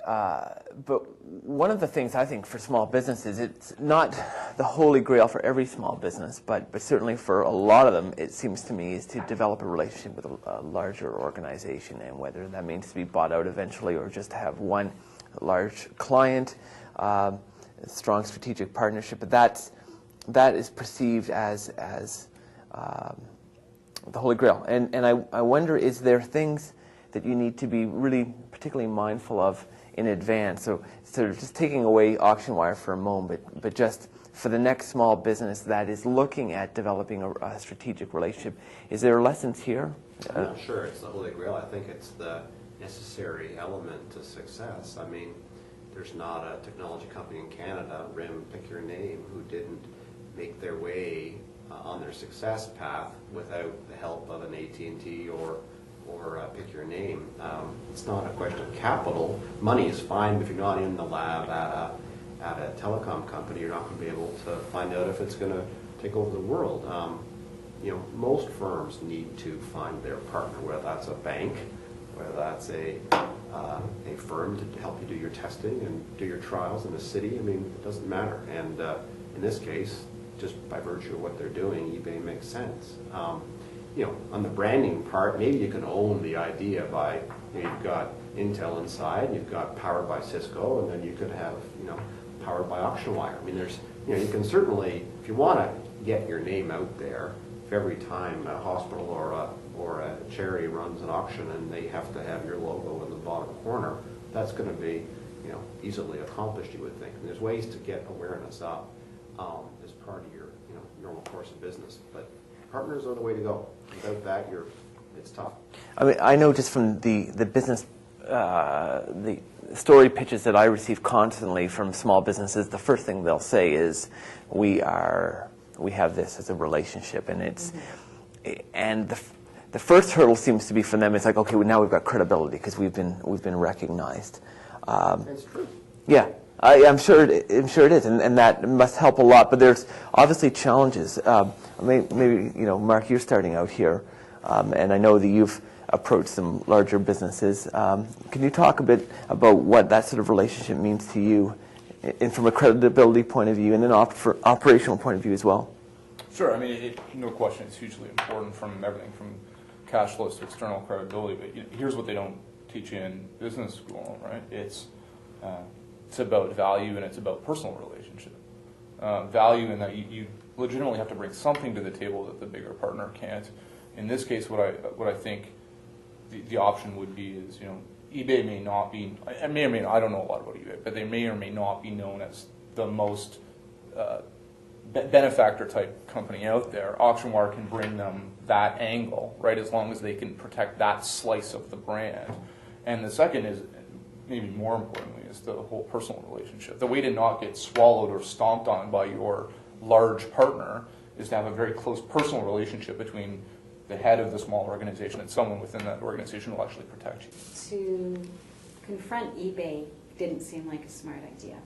But one of the things I think for small businesses, it's not the holy grail for every small business, but certainly for a lot of them, it seems to me, is to develop a relationship with a larger organization, and whether that means to be bought out eventually or just to have one large client, a strong strategic partnership. But that is perceived as the holy grail. And I wonder, is there things that you need to be really particularly mindful of in advance? So sort of just taking away Auctionwire for a moment, but just for the next small business that is looking at developing a strategic relationship, is there lessons here? I'm not sure it's the holy grail. I think it's the necessary element to success. I mean, there's not a technology company in Canada, RIM, pick your name, who didn't make their way on their success path without the help of an AT&T or pick your name. It's not a question of capital. Money is fine, but if you're not in the lab at a telecom company, you're not going to be able to find out if it's going to take over the world. Most firms need to find their partner, whether that's a bank, whether that's a firm to help you do your testing and do your trials in the city. I mean, it doesn't matter. And in this case, just by virtue of what they're doing, eBay makes sense. On the branding part, maybe you can own the idea by, you've got Intel inside, you've got powered by Cisco, and then you could have, powered by Auctionwire. I mean, you can certainly, if you want to get your name out there, if every time a hospital or a charity runs an auction and they have to have your logo in the bottom corner, that's going to be, easily accomplished, you would think. And there's ways to get awareness up as part of your, normal course of business. But partners are the way to go. Without that, it's tough. I mean, I know just from the business, the story pitches that I receive constantly from small businesses, the first thing they'll say is, we have this as a relationship, and it's, and the first hurdle seems to be for them, it's like, okay, well, now we've got credibility because we've been recognized. It's true. Yeah. I'm sure it is, and that must help a lot. But there's obviously challenges. Maybe Mark, you're starting out here, and I know that you've approached some larger businesses. Can you talk a bit about what that sort of relationship means to you, and from a credibility point of view, and an operational point of view as well? Sure. I mean, no question, it's hugely important from everything from cash flows to external credibility. But here's what they don't teach you in business school, right? It's about value, and it's about personal relationship. Value in that you legitimately have to bring something to the table that the bigger partner can't. In this case, what I think the option would be is, eBay may not be, I don't know a lot about eBay, but they may or may not be known as the most benefactor type company out there. Auctionwire can bring them that angle, right, as long as they can protect that slice of the brand. And the second is, maybe more importantly, is the whole personal relationship. The way to not get swallowed or stomped on by your large partner is to have a very close personal relationship between the head of the small organization and someone within that organization who will actually protect you. To confront eBay didn't seem like a smart idea.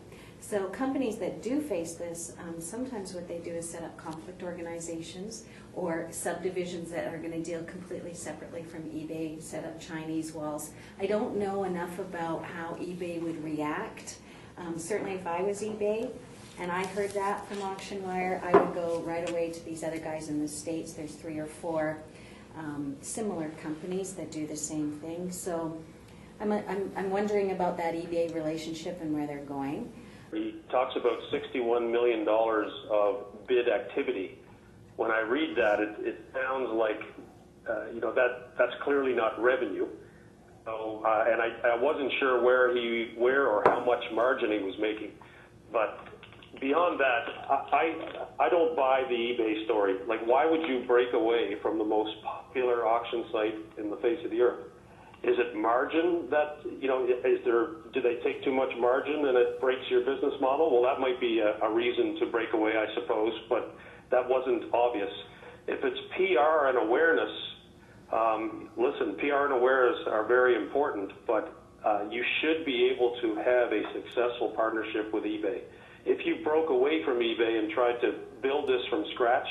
So companies that do face this, sometimes what they do is set up conflict organizations or subdivisions that are going to deal completely separately from eBay, set up Chinese walls. I don't know enough about how eBay would react. Certainly if I was eBay and I heard that from Auctionwire, I would go right away to these other guys in the States. There's 3 or 4 similar companies that do the same thing. So I'm wondering about that eBay relationship and where they're going. He talks about $61 million of bid activity. When I read that, it sounds like, that's clearly not revenue. So, and I wasn't sure where or how much margin he was making. But beyond that, I don't buy the eBay story. Like, why would you break away from the most popular auction site in the face of the earth? Is it margin that, do they take too much margin and it breaks your business model? Well, that might be a reason to break away, I suppose, but that wasn't obvious. If it's PR and awareness, listen, PR and awareness are very important, but you should be able to have a successful partnership with eBay. If you broke away from eBay and tried to build this from scratch,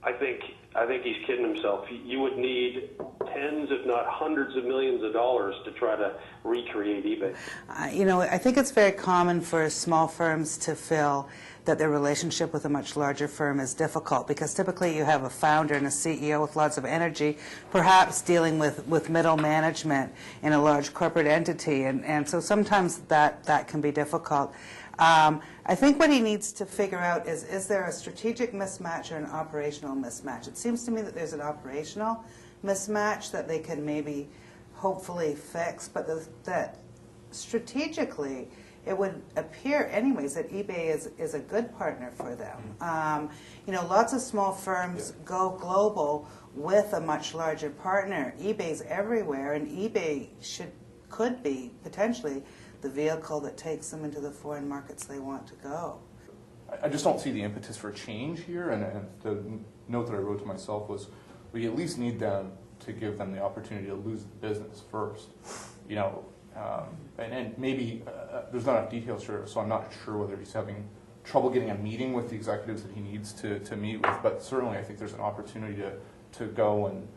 I think I think he's kidding himself. You would need tens, if not hundreds of millions of dollars to try to recreate eBay. I think it's very common for small firms to feel that their relationship with a much larger firm is difficult, because typically you have a founder and a CEO with lots of energy, perhaps dealing with middle management in a large corporate entity, and so sometimes that can be difficult. I think what he needs to figure out is there a strategic mismatch or an operational mismatch? It seems to me that there's an operational mismatch that they can maybe hopefully fix, but that strategically it would appear anyways that eBay is a good partner for them. Lots of small firms go global with a much larger partner. eBay's everywhere, and eBay could be potentially the vehicle that takes them into the foreign markets they want to go. I just don't see the impetus for change here, and the note that I wrote to myself was, we at least need them to give them the opportunity to lose the business first. And maybe there's not enough details here, so I'm not sure whether he's having trouble getting a meeting with the executives that he needs to meet with, but certainly I think there's an opportunity to go and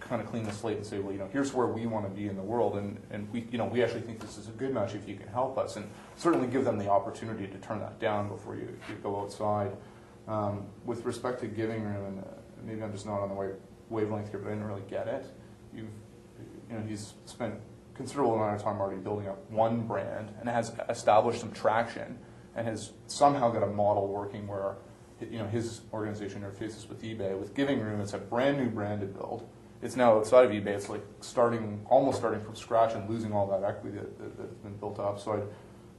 kind of clean the slate and say, well, here's where we want to be in the world, and we actually think this is a good match if you can help us, and certainly give them the opportunity to turn that down before you go outside. With respect to Giving Room, and maybe I'm just not on the right wavelength here, but I didn't really get it. He's spent a considerable amount of time already building up one brand and has established some traction and has somehow got a model working where his organization interfaces with eBay. With Giving Room, it's a brand new brand to build. It's now outside of eBay. It's like almost starting from scratch and losing all that equity that's been built up. So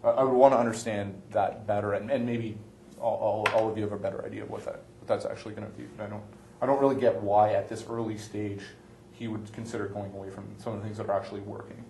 I would want to understand that better, and maybe all of you have a better idea of what that's actually going to be. I don't really get why at this early stage he would consider going away from some of the things that are actually working.